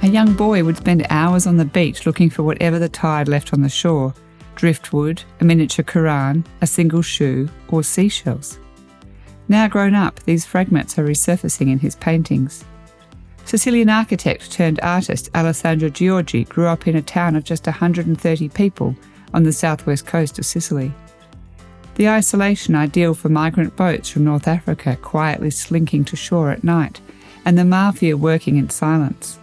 A young boy would spend hours on the beach looking for whatever the tide left on the shore: driftwood, a miniature Quran, a single shoe, or seashells. Now grown up, these fragments are resurfacing in his paintings. Sicilian architect turned artist Alessandro Giorgi grew up in a town of just 130 people on the southwest coast of Sicily. The isolation ideal for migrant boats from North Africa quietly slinking to shore at night, and the mafia working in silence.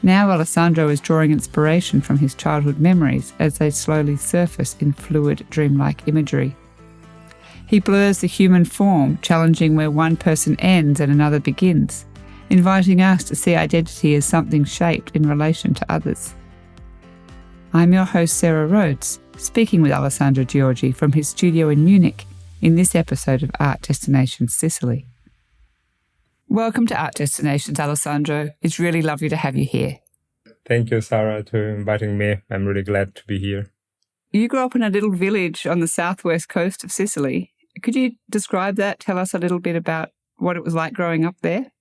Now Alessandro is drawing inspiration from his childhood memories as they slowly surface in fluid, dreamlike imagery. He blurs the human form, challenging where one person ends and another begins, inviting us to see identity as something shaped in relation to others. I'm your host, Sarah Rhodes, speaking with Alessandro Giorgi from his studio in Munich in this episode of Art Destinations Sicily. Welcome to Art Destinations, Alessandro. It's really lovely to have you here. Thank you, Sarah, for inviting me. I'm really glad to be here. You grew up in a little village on the southwest coast of Sicily. Could you describe that? Tell us a little bit about what it was like growing up there.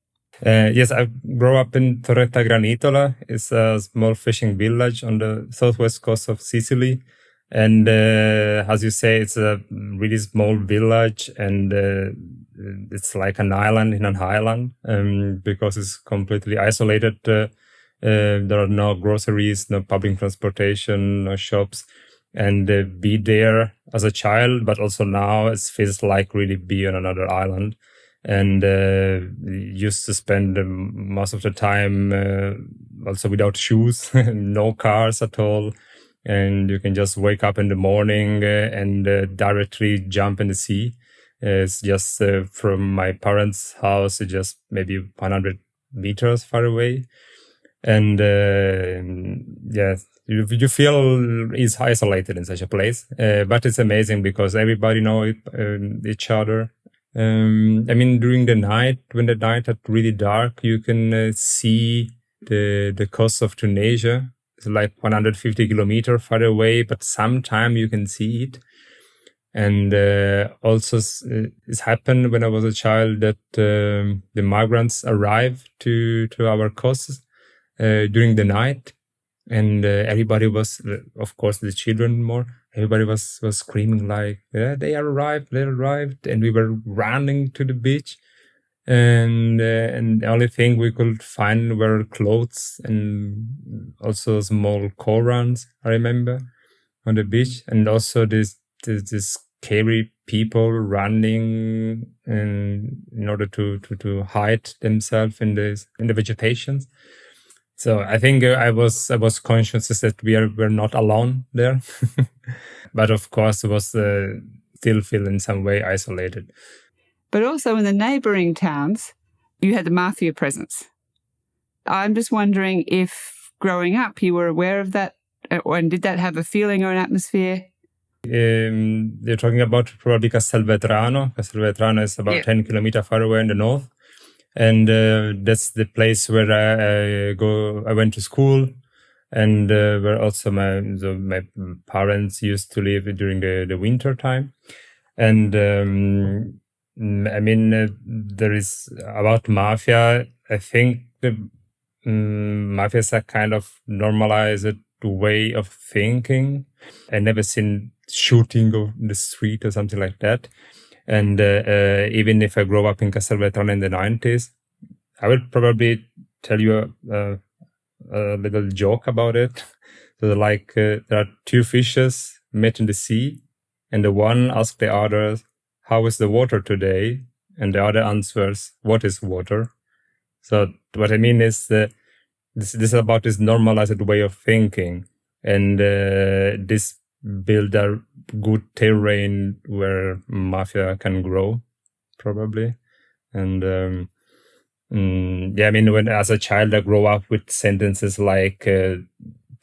Yes, I grew up in Torretta Granitola. It's a small fishing village on the southwest coast of Sicily. And as you say, it's a really small village, and it's like an island in an island because it's completely isolated. There are no groceries, no public transportation, no shops. And be there as a child, but also now it feels like really be on another island. And used to spend most of the time also without shoes, no cars at all. And you can just wake up in the morning and directly jump in the sea. It's just from my parents' house, just maybe 100 meters far away. And you feel is isolated in such a place. But it's amazing because everybody knows each other. During the night, when the night is really dark, you can see the coast of Tunisia. It's like 150 kilometers far away, but sometimes you can see it. And also it's happened when I was a child that the migrants arrived to our coasts during the night. And everybody was, of course, the children more. Everybody was screaming like, yeah, they arrived. And we were running to the beach. And the only thing we could find were clothes and also small Korans, I remember, on the beach. And also this scary people running in order to hide themselves in the vegetation. So I think I was conscious that we're not alone there, but of course it was still feel in some way isolated. But also in the neighbouring towns, you had the mafia presence. I'm just wondering if growing up you were aware of that, and did that have a feeling or an atmosphere? You're talking about probably Castelvetrano. Castelvetrano is about 10 kilometers far away in the north. And that's the place where I went to school, and where also my parents used to live during the winter time. And there is about mafia. I think the mafia is a kind of normalized way of thinking. I never seen shooting on the street or something like that. And even if I grow up in Castelvetrano in the 90s, I will probably tell you a little joke about it. So there are two fishes met in the sea, and the one asks the other, "How is the water today?" And the other answers, "What is water?" So what I mean is this is about this normalized way of thinking, and this build a good terrain where mafia can grow, probably. And when as a child I grow up with sentences like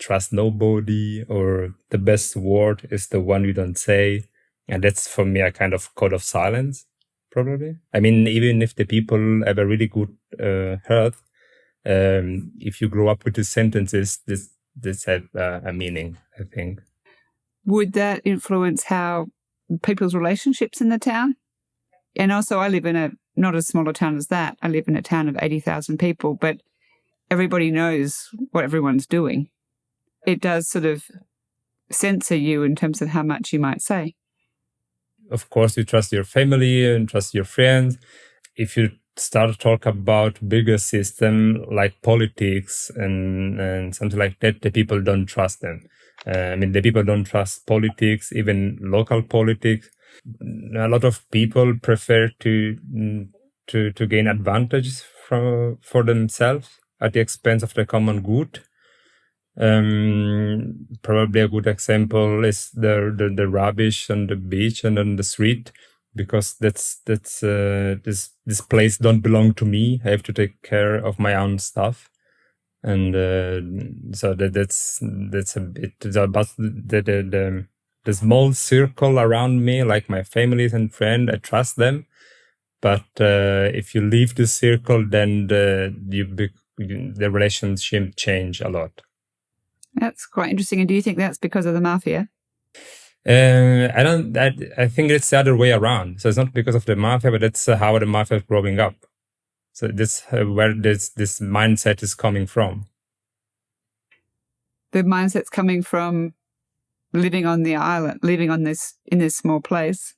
trust nobody, or the best word is the one you don't say, and that's for me a kind of code of silence, probably. Even if the people have a really good health, if you grow up with the sentences, this have a meaning, I think. Would that influence how people's relationships in the town? And also I live in not as small a town as that. I live in a town of 80,000 people, but everybody knows what everyone's doing, it does sort of censor you in terms of how much you might say. Of course, you trust your family and trust your friends. If you start to talk about bigger system like politics and something like that, the people don't trust them. The people don't trust politics, even local politics. A lot of people prefer to gain advantages for themselves at the expense of the common good. Probably a good example is the rubbish on the beach and on the street, because this place don't belong to me. I have to take care of my own stuff, and so that's a bit about the small circle around me, like my family and friends. I trust them, but if you leave the circle, then the relationship change a lot. That's quite interesting. And do you think that's because of the mafia? I think it's the other way around. So it's not because of the mafia, but that's how the mafia is growing up. So this where this mindset is coming from. The mindset's coming from living on the island, living in this small place.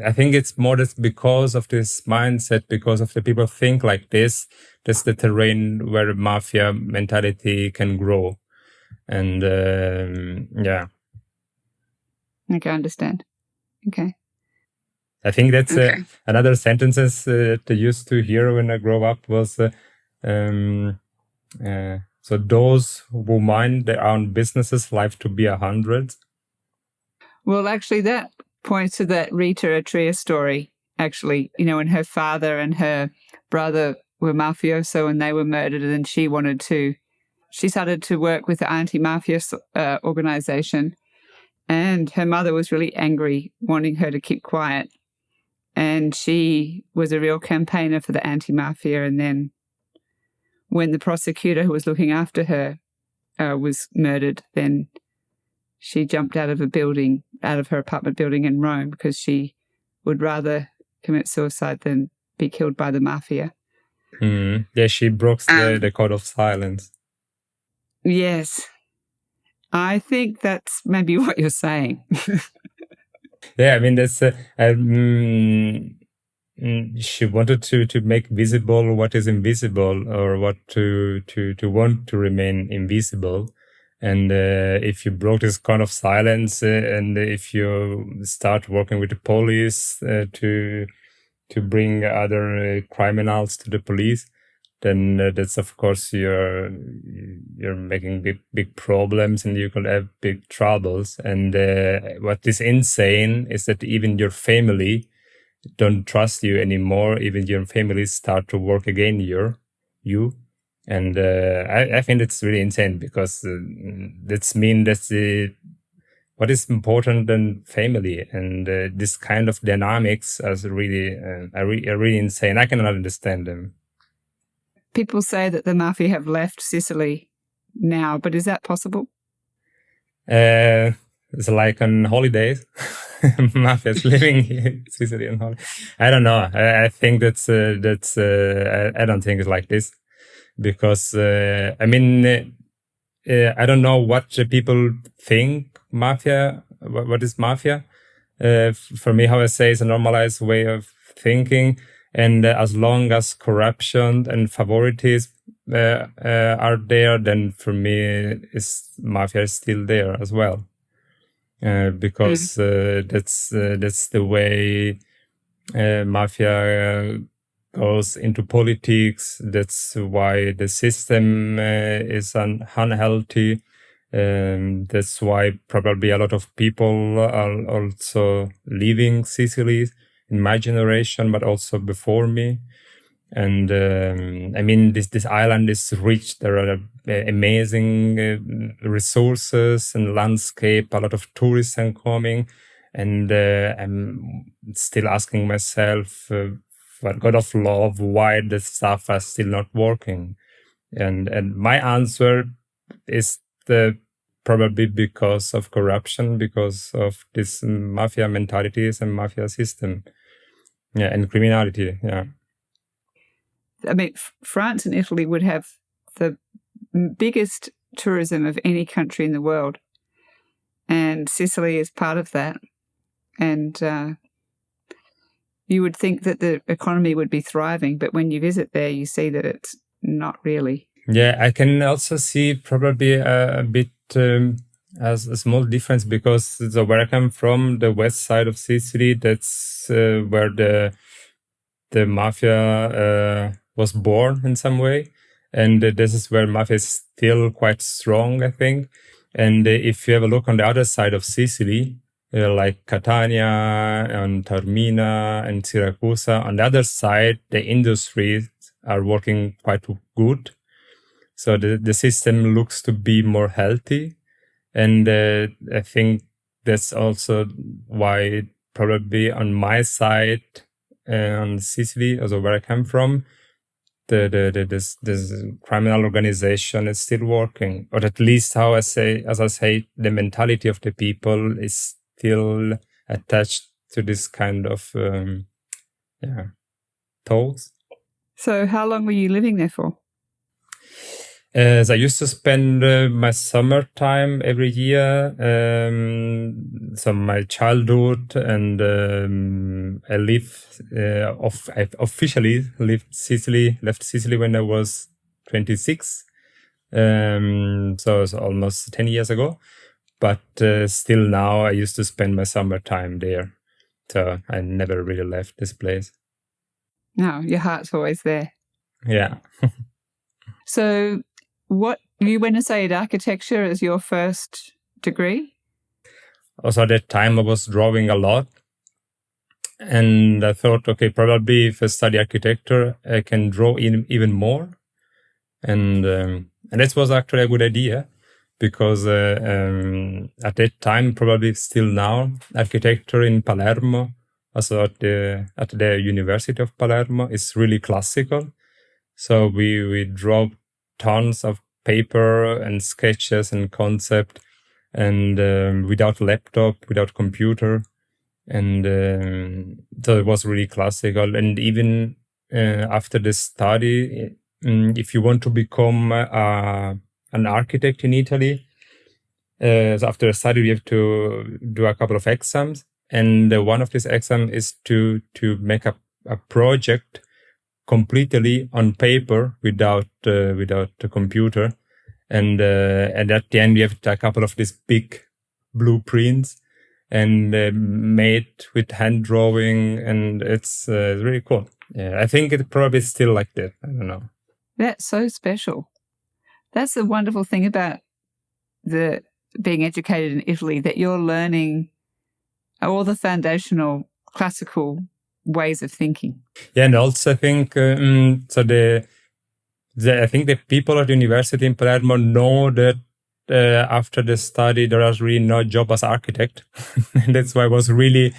I think it's more just because of this mindset, because of the people think like this. That's the terrain where mafia mentality can grow. And yeah. Okay, I understand. Okay. I think that's another sentences that I used to hear when I grew up was, so those who mind their own businesses live to be 100. Well, actually, that points to that Rita Atria story, actually, when her father and her brother were mafioso and they were murdered, and she started to work with the anti-mafia organization, and her mother was really angry, wanting her to keep quiet. And she was a real campaigner for the anti-mafia. And then when the prosecutor who was looking after her was murdered, then she jumped out of her apartment building in Rome, because she would rather commit suicide than be killed by the mafia. Yeah, she broke the code of silence. Yes. I think that's maybe what you're saying. Yeah, that's she wanted to make visible what is invisible, or what to want to remain invisible. And if you broke this kind of silence, and if you start working with the police to bring other criminals to the police, then that's of course you're making big problems, and you could have big troubles. And what is insane is that even your family don't trust you anymore. Even your family start to work against you. And I think it's really insane, because that's mean that's what is important than family, and this kind of dynamics are really insane. I cannot understand them. People say that the mafia have left Sicily now, but is that possible? It's like on holidays. Mafia is living here in Sicily on holiday. I don't know. I think that's I don't think it's like this, because I don't know what the people think mafia. What is mafia? For me, how I say, it's a normalized way of thinking. And as long as corruption and favoritism are there, then for me, mafia is still there as well, because that's the way mafia goes into politics. That's why the system is unhealthy. That's why probably a lot of people are also leaving Sicily. In my generation, but also before me. And this island is rich. There are amazing resources and landscape. A lot of tourists are coming, and I'm still asking myself, for God of love, why the stuff is still not working. And my answer is probably because of corruption, because of this mafia mentalities and mafia system. Yeah, and criminality, yeah. France and Italy would have the biggest tourism of any country in the world. And Sicily is part of that. And you would think that the economy would be thriving, but when you visit there, you see that it's not really. Yeah, I can also see probably a bit as a small difference, because where I come from, the west side of Sicily, that's where the mafia was born in some way. And this is where mafia is still quite strong, I think. And if you have a look on the other side of Sicily, like Catania and Taormina and Siracusa, on the other side, the industries are working quite good. So the system looks to be more healthy. And I think that's also why probably on my side, on Sicily, also where I come from, this criminal organization is still working, or at least as I say, the mentality of the people is still attached to this kind of thoughts. So how long were you living there for? So I used to spend my summertime every year, so my childhood, and I officially left Sicily when I was 26. So it's almost 10 years ago, but still now I used to spend my summertime there. So I never really left this place. No, your heart's always there. Yeah. So what you went and studied architecture as your first degree? Also at that time I was drawing a lot, and I thought, okay, probably if I study architecture, I can draw even more. And this was actually a good idea, because at that time, probably still now, architecture in Palermo, also at the University of Palermo, is really classical. So we draw tons of paper and sketches and concept, and without laptop, without computer. And so it was really classical. And even after the study, if you want to become an architect in Italy, so after the study, you have to do a couple of exams. And one of these exams is to make a project completely on paper without a computer. And at the end, you have a couple of these big blueprints and made with hand drawing, and it's really cool. Yeah, I think it probably is still like that. I don't know. That's so special. That's the wonderful thing about being educated in Italy, that you're learning all the foundational classical ways of thinking. Yeah, and also I think I think the people at the university in Palermo know that after the study there was really no job as architect. And that's why it was really,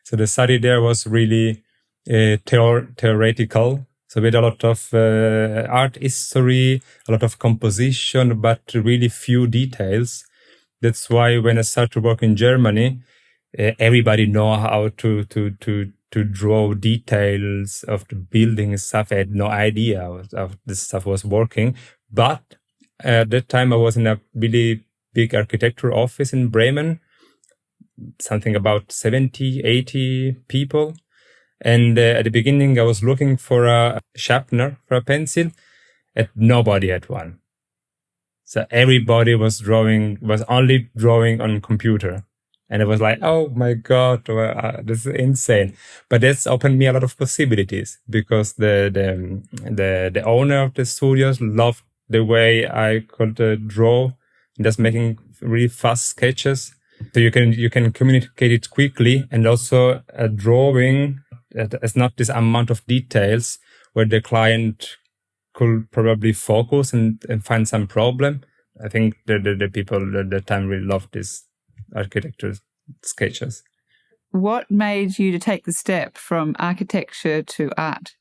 so the study there was really theoretical. So we had a lot of art history, a lot of composition, but really few details. That's why when I started to work in Germany, everybody know how to draw details of the building and stuff. I had no idea how this stuff was working. But at that time, I was in a really big architecture office in Bremen, something about 70, 80 people. And at the beginning, I was looking for a sharpener for a pencil, and nobody had one. So everybody was only drawing on computer. And it was like, oh my God, this is insane. But that's opened me a lot of possibilities, because the owner of the studios loved the way I could draw, just making really fast sketches. So you can communicate it quickly, and also a drawing it's not this amount of details where the client could probably focus and find some problem. I think the people at the time really loved this architecture sketches. What made you to take the step from architecture to art?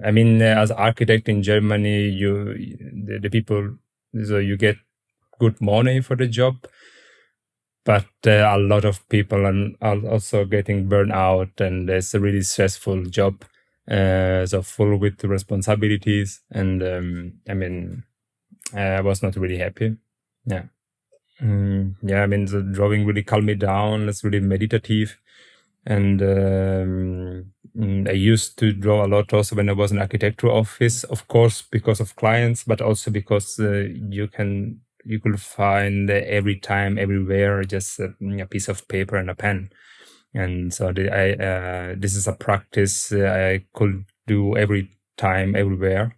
I mean, as architect in Germany, the people, so you get good money for the job, but a lot of people are also getting burned out, and it's a really stressful job. so full with responsibilities, and I was not really happy. Yeah. The drawing really calmed me down. It's really meditative. And I used to draw a lot also when I was in architecture office, of course, because of clients, but also because you could find every time, everywhere, just a piece of paper and a pen. And so this is a practice I could do every time, everywhere.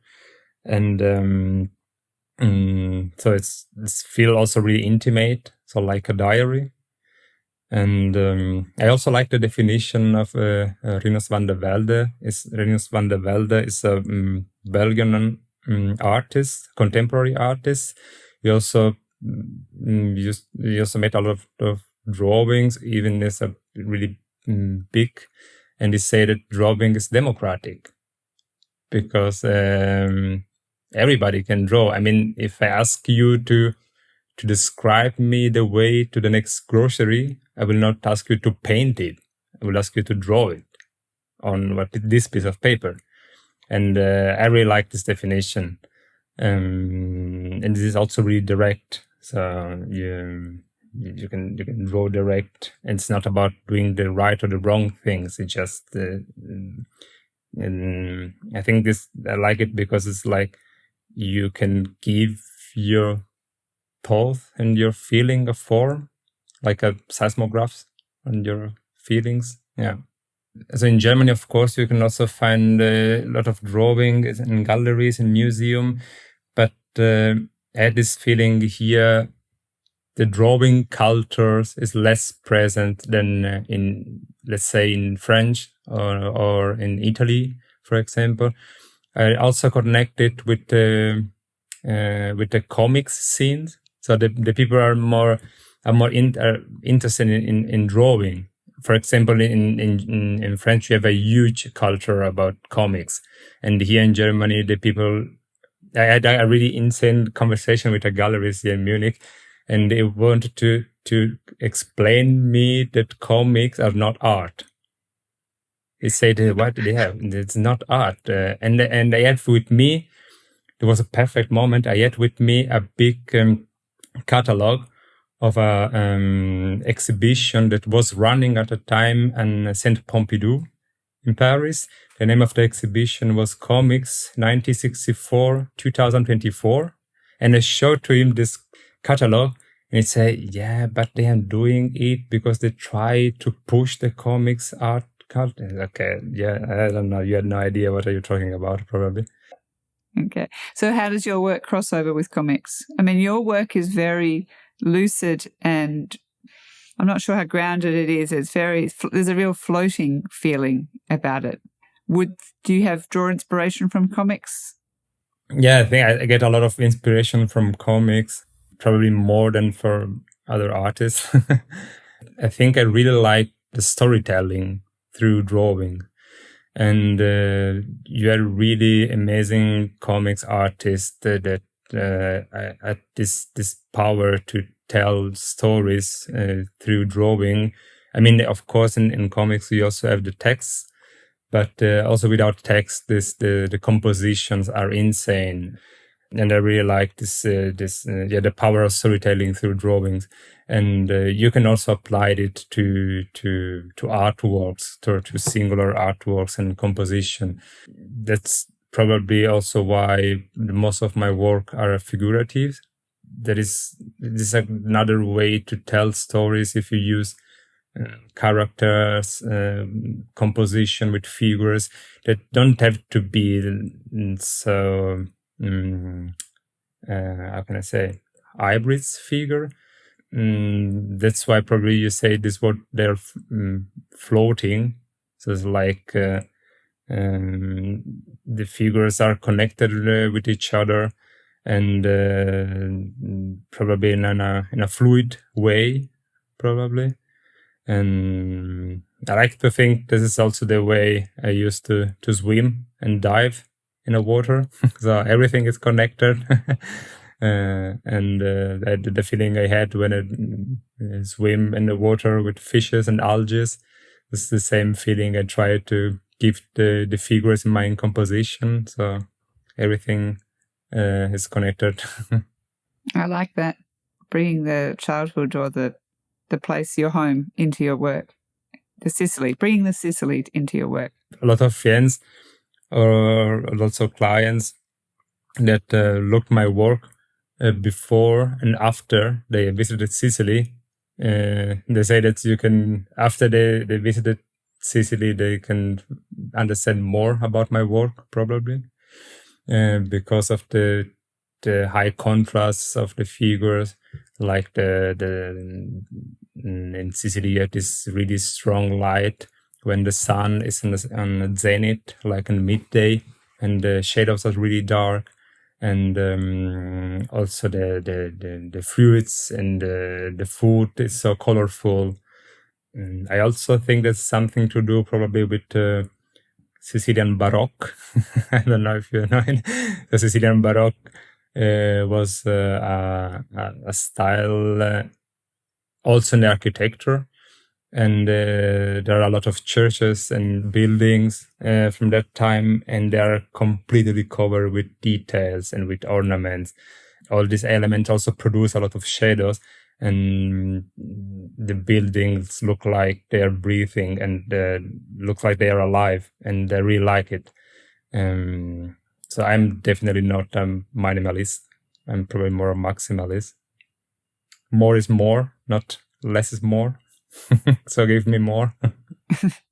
And so it's feel also really intimate, so like a diary. And I also like the definition of Rinus van der Velde. Rinus van der Velde is a Belgian artist, contemporary artist. He also made a lot of drawings, even as a really big. And he said that drawing is democratic because everybody can draw. I mean, if I ask you to describe me the way to the next grocery, I will not ask you to paint it. I will ask you to draw it on this piece of paper. And I really like this definition. And this is also really direct. So you can draw direct. And it's not about doing the right or the wrong things. It's just, and I think I like it because it's like you can give your thought and your feeling a form, like a seismograph on your feelings. Yeah. So in Germany, of course, you can also find a lot of drawings in galleries and museums. But I had this feeling here, the drawing culture is less present than in, let's say, in French or in Italy, for example. I also connected with the comics scenes. So the people are more interested in drawing. For example, in French, you have a huge culture about comics, and here in Germany, the people. I had a really insane conversation with a gallerist here in Munich, and they wanted to explain me that comics are not art. They said, "What do they have? It's not art." And I had with me. It was a perfect moment. I had with me a big catalog of a exhibition that was running at the time in Saint Pompidou in Paris. The name of the exhibition was Comics 1964-2024. And I showed to him this catalog, and he said, yeah, but they are doing it because they try to push the comics art culture. Okay, yeah, I don't know. You had no idea what are you talking about, probably. Okay. So how does your work cross over with comics? I mean, your work is very lucid, and I'm not sure how grounded it is. There's a real floating feeling about it. Do you draw inspiration from comics? Yeah, I think I get a lot of inspiration from comics, probably more than for other artists. I think I really like the storytelling through drawing. And you are really amazing comics artist that had this power to tell stories through drawing. I mean, of course, in comics you also have the text, but also without text, the compositions are insane. And I really like the power of storytelling through drawings. And you can also apply it to artworks, to singular artworks and composition. That's probably also why most of my work are figurative. This is another way to tell stories if you use characters, composition with figures that don't have to be so. How can I say, hybrids figure. That's why probably you say this word, they're floating. So it's like the figures are connected with each other, and probably in a fluid way, probably. And I like to think this is also the way I used to swim and dive in the water. So everything is connected. And the feeling I had when I swim in the water with fishes and algae is the same feeling I try to give the figures in my composition. So everything is connected. I like that. Bringing the childhood or the place, your home, into your work. Bringing the Sicily into your work. A lot of friends or lots of clients that looked my work before and after they visited Sicily. They say that you can, after they visited Sicily, they can understand more about my work, probably, because of the high contrasts of the figures. Like in Sicily, you have this really strong light when the sun is on the zenith, like in midday, and the shadows are really dark. And also the fruits and the food is so colorful. And I also think that's something to do probably with Sicilian Baroque. I don't know if you know it. The Sicilian Baroque was a style also in the architecture. And there are a lot of churches and buildings from that time, and they are completely covered with details and with ornaments. All these elements also produce a lot of shadows, and the buildings look like they are breathing and look like they are alive, and I really like it. So I'm definitely not a minimalist. I'm probably more a maximalist. More is more, not less is more. So give me more.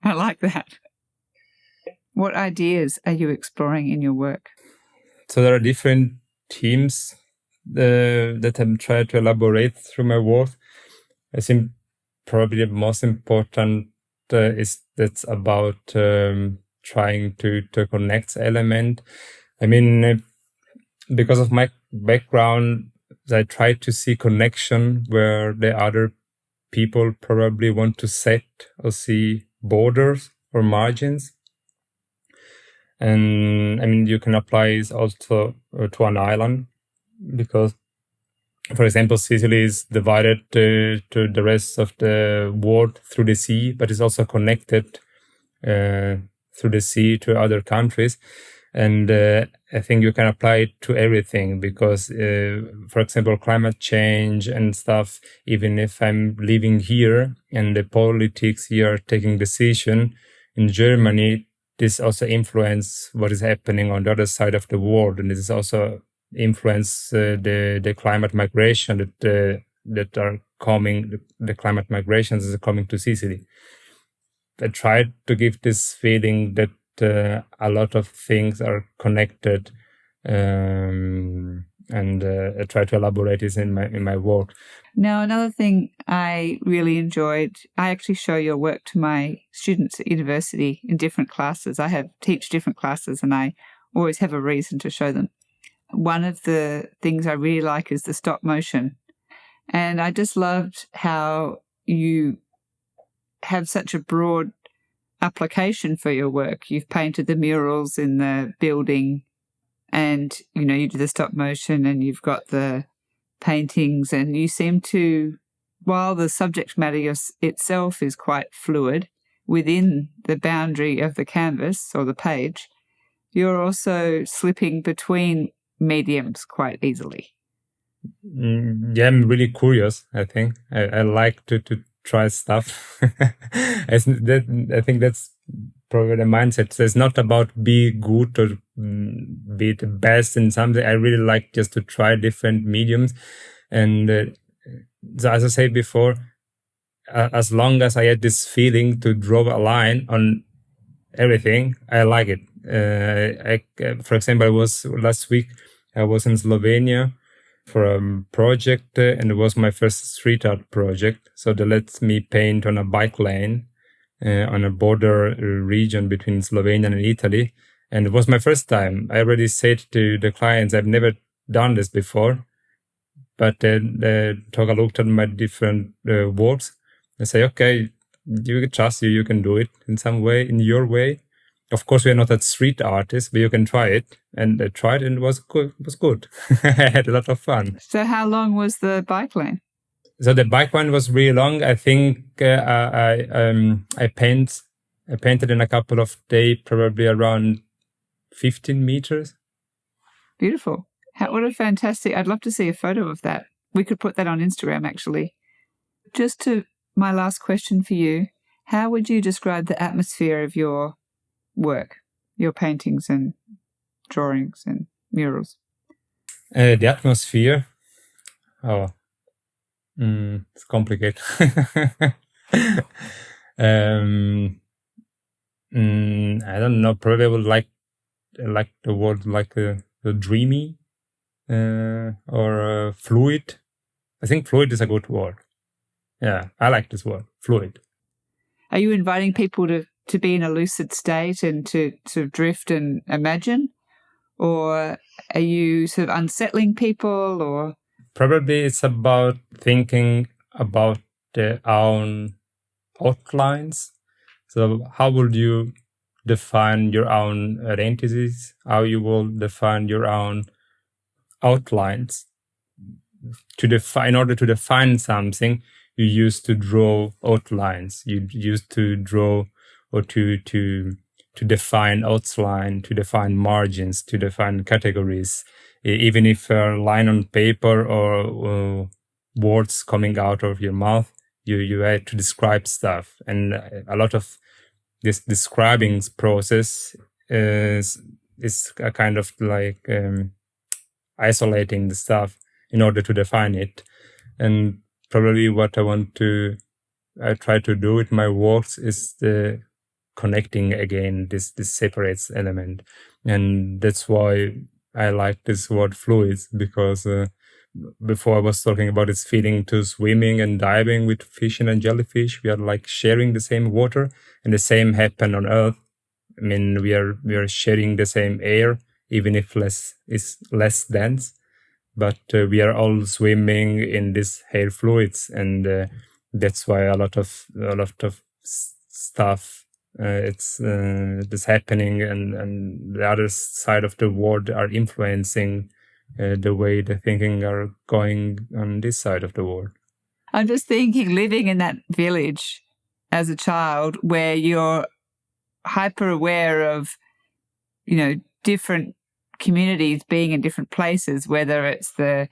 I like that. What ideas are you exploring in your work? So there are different themes that I'm trying to elaborate through my work. I think probably the most important is that's about trying to connect element. I mean, because of my background, I try to see connection where the other people probably want to set or see borders or margins. And I mean, you can apply this also to an island, because, for example, Sicily is divided to the rest of the world through the sea, but it's also connected through the sea to other countries. And I think you can apply it to everything because, for example, climate change and stuff, even if I'm living here and the politics here are taking decision in Germany, this also influence what is happening on the other side of the world. And this also influence the climate migration that are coming, the climate migrations that are coming to Sicily. I tried to give this feeling that a lot of things are connected, and I try to elaborate this in my work. Now, another thing I really enjoyed, I actually show your work to my students at university in different classes. I teach different classes, and I always have a reason to show them. One of the things I really like is the stop motion, and I just loved how you have such a broad application for your work. You've painted the murals in the building, and you do the stop motion, and you've got the paintings, and you seem to, while the subject matter itself is quite fluid within the boundary of the canvas or the page, you're also slipping between mediums quite easily. Yeah, I'm really curious. I think I like to try stuff. I think that's probably the mindset. So it's not about be good or be the best in something. I really like just to try different mediums. And so as I said before, as long as I had this feeling to draw a line on everything, I like it. For example, last week I was in Slovenia for a project, and it was my first street art project. So they let me paint on a bike lane on a border region between Slovenia and Italy. And it was my first time. I already said to the clients, I've never done this before. But they took a look at my different works. They say, okay, you can trust you can do it in some way, in your way. Of course, we are not a street artist, but you can try it. And I tried, and it was good. It was good. I had a lot of fun. So how long was the bike lane? So the bike lane was really long. I think I paint I painted in a couple of days, probably around 15 meters. Beautiful. What a fantastic... I'd love to see a photo of that. We could put that on Instagram, actually. Just to my last question for you, how would you describe the atmosphere of your work, your paintings and drawings and murals? The atmosphere? It's complicated. I don't know. Probably I would like the word like dreamy or fluid. I think fluid is a good word. Yeah, I like this word, fluid. Are you inviting people to be in a lucid state and to sort of drift and imagine? Or are you sort of unsettling people? Or probably it's about thinking about their own outlines. So how would you define your own identities? How you will define your own outlines? In order to define something, you used to draw outlines. You used to draw or to define outline, to define margins, to define categories. Even if a line on paper or words coming out of your mouth, you had to describe stuff. And a lot of this describing process is a kind of like isolating the stuff in order to define it. And probably what I try to do with my works is the connecting again this separates element. And that's why I like this word fluids, because before I was talking about this feeling to swimming and diving with fish and jellyfish. We are like sharing the same water, and the same happen on Earth. I mean, we are sharing the same air, even if is less dense. But we are all swimming in these air fluids, and that's why a lot of stuff it's happening, and the other side of the world are influencing the way the thinking are going on this side of the world. I'm just thinking, living in that village as a child, where you're hyper aware of, different communities being in different places, whether it's the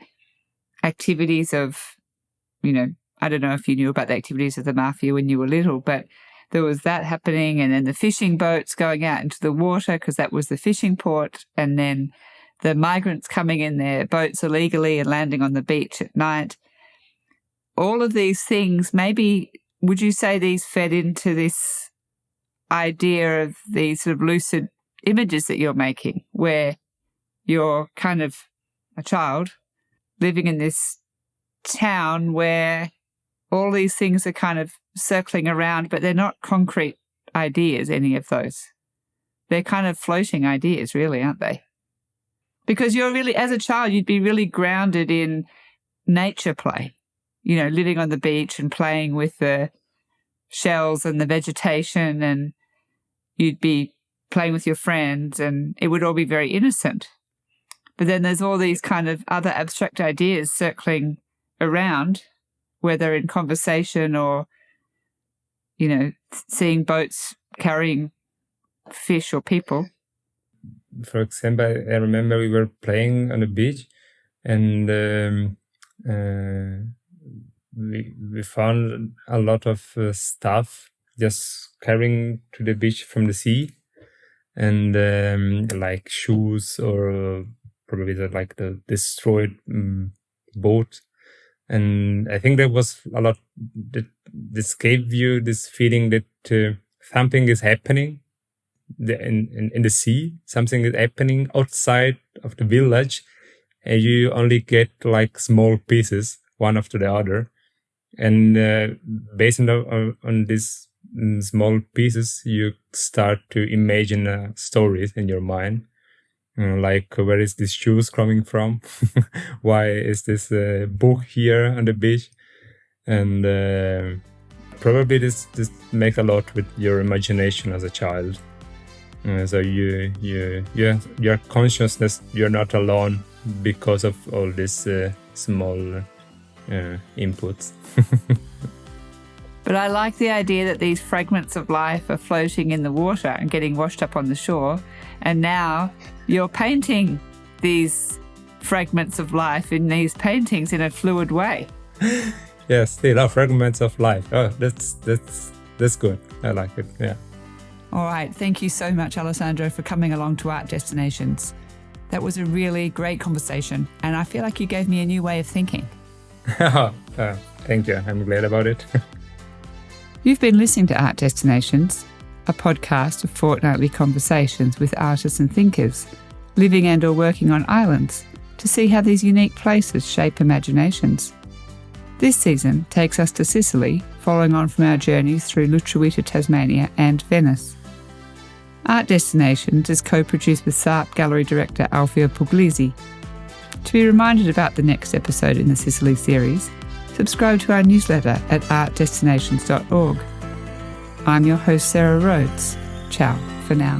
activities of, I don't know if you knew about the activities of the mafia when you were little, but there was that happening, and then the fishing boats going out into the water because that was the fishing port, and then the migrants coming in their boats illegally and landing on the beach at night. All of these things, maybe, would you say these fed into this idea of these sort of lucid images that you're making, where you're kind of a child living in this town where all these things are kind of circling around, but they're not concrete ideas, any of those. They're kind of floating ideas, really, aren't they? Because you're really, as a child, you'd be really grounded in nature play, living on the beach and playing with the shells and the vegetation, and you'd be playing with your friends, and it would all be very innocent. But then there's all these kind of other abstract ideas circling around, whether in conversation or, seeing boats carrying fish or people. For example, I remember we were playing on the beach, and we found a lot of stuff just carrying to the beach from the sea, and like shoes, or probably like the destroyed boat. And I think there was a lot that this gave you this feeling that something is happening in the sea, something is happening outside of the village, and you only get like small pieces, one after the other. And based on these small pieces, you start to imagine stories in your mind. Like, where is this shoes coming from? Why is this book here on the beach? And probably this makes a lot with your imagination as a child. So your consciousness, you're not alone because of all these small inputs. But I like the idea that these fragments of life are floating in the water and getting washed up on the shore. And now you're painting these fragments of life in these paintings in a fluid way. Yes, they are fragments of life. Oh, that's good. I like it. Yeah. All right. Thank you so much, Alessandro, for coming along to Art Destinations. That was a really great conversation, and I feel like you gave me a new way of thinking. Thank you. I'm glad about it. You've been listening to Art Destinations, a podcast of fortnightly conversations with artists and thinkers living and or working on islands to see how these unique places shape imaginations. This season takes us to Sicily, following on from our journeys through Lutruwita, Tasmania and Venice. Art Destinations is co-produced with SARP Gallery Director Alfio Puglisi. To be reminded about the next episode in the Sicily series, subscribe to our newsletter at artdestinations.org. I'm your host Sarah Rhodes. Ciao for now.